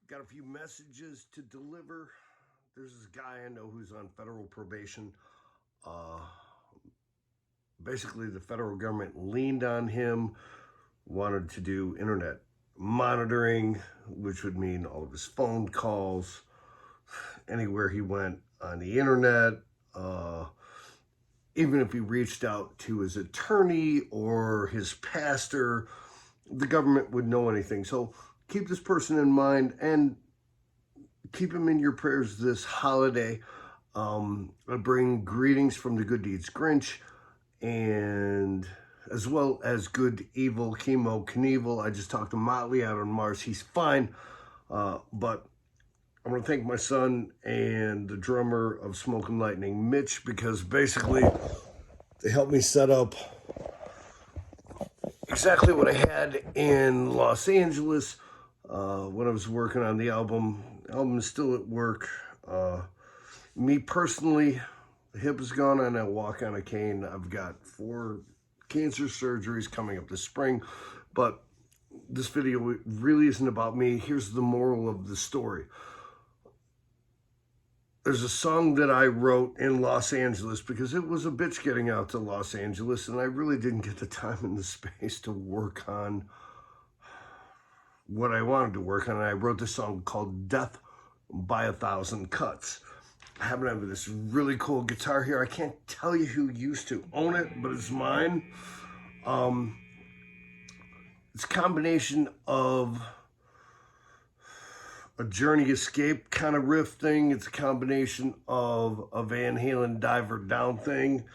Got a few messages to deliver. There's this guy I know who's on federal probation. Basically, the federal government leaned on him, wanted to do internet monitoring, which would mean all of his phone calls, anywhere he went on the internet, even if he reached out to his attorney or his pastor, the government would know anything. So keep this person in mind and keep him in your prayers this holiday. I bring greetings from the Good Deeds Grinch, and as well as Good Evil Chemo Knievel. I just talked to Motley out on Mars. He's fine, but I'm going to thank my son and the drummer of Smoke and Lightning, Mitch, because basically they helped me set up exactly what I had in Los Angeles when I was working on the album. The album is still at work. Me personally, the hip is gone and I walk on a cane. I've got 4 cancer surgeries coming up this spring, but this video really isn't about me. Here's the moral of the story. There's a song that I wrote in Los Angeles because it was a bitch getting out to Los Angeles, and I really didn't get the time and the space to work on what I wanted to work on. And I wrote this song called Death by 1,000 Cuts. I happen to have this really cool guitar here. I can't tell you who used to own it, but it's mine. It's a combination of a Journey Escape kind of riff thing. It's a combination of a Van Halen Diver Down thing.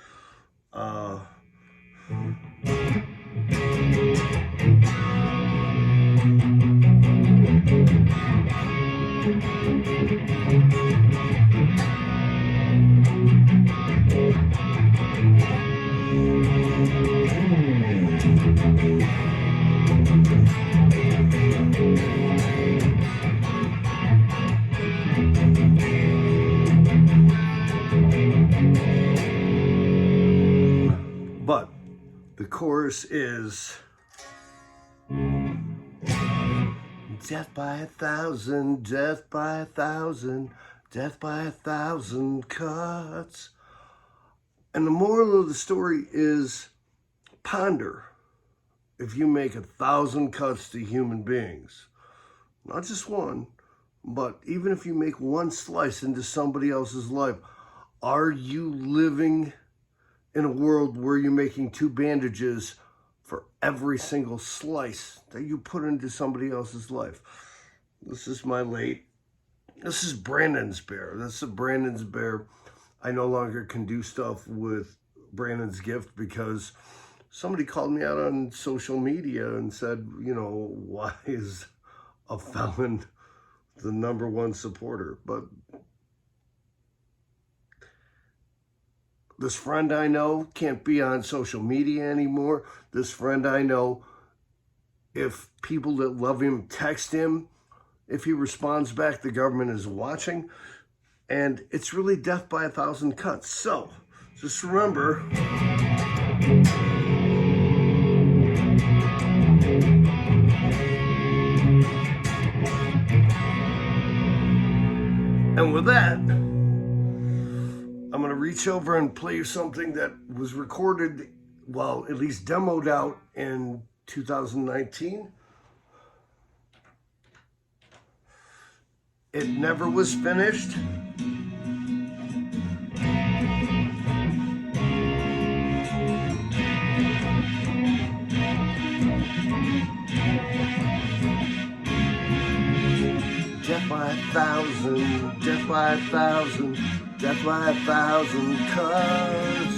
But the chorus is death by 1,000, death by 1,000, death by 1,000 cuts. And the moral of the story is ponder if you make 1,000 cuts to human beings, not just one, but even if you make one slice into somebody else's life, are you living in a world where you're making 2 bandages for every single slice that you put into somebody else's life? This is Brandon's bear. This is Brandon's bear. I no longer can do stuff with Brandon's gift because somebody called me out on social media and said, you know, why is a felon the #1 supporter? But this friend I know can't be on social media anymore. This friend I know, if people that love him text him, if he responds back, the government is watching. And it's really death by 1,000 cuts. So, just remember, and with that, I'm going to reach over and play you something that was recorded, well, at least demoed out in 2019. It never was finished. Death by 1,000, death by 1,000, death by 1,000 cuts.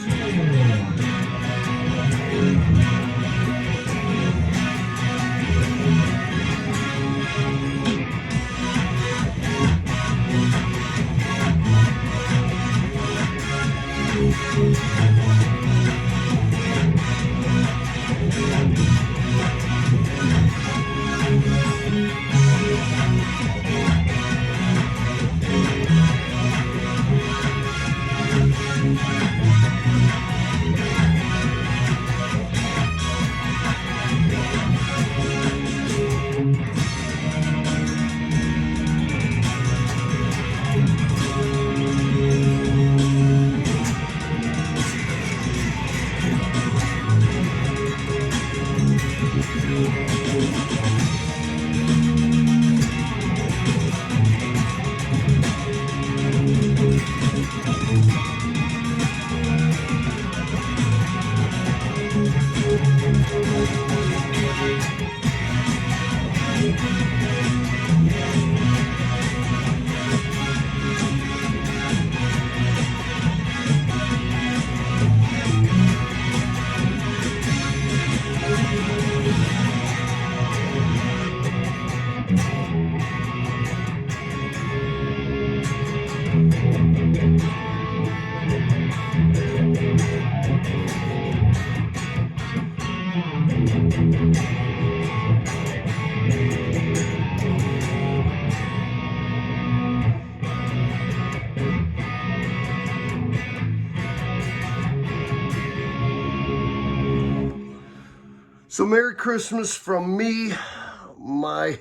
So Merry Christmas from me, my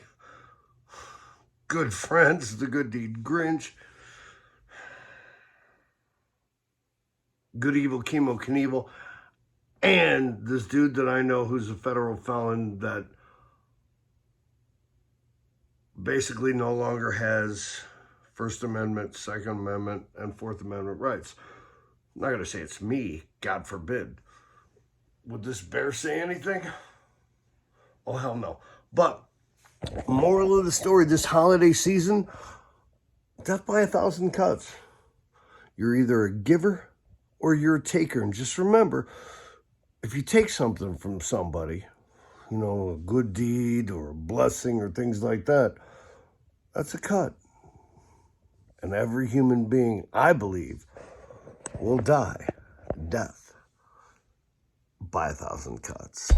good friends, the Good Deed Grinch, Good Evil Chemo Knievel, and this dude that I know who's a federal felon that basically no longer has First Amendment, Second Amendment, and Fourth Amendment rights. I'm not going to say it's me, God forbid. Would this bear say anything? Oh, hell no. But moral of the story, this holiday season, death by 1,000 cuts. You're either a giver or you're a taker. And just remember, if you take something from somebody, you know, a good deed or a blessing or things like that, that's a cut. And every human being, I believe, will die death by 1,000 cuts.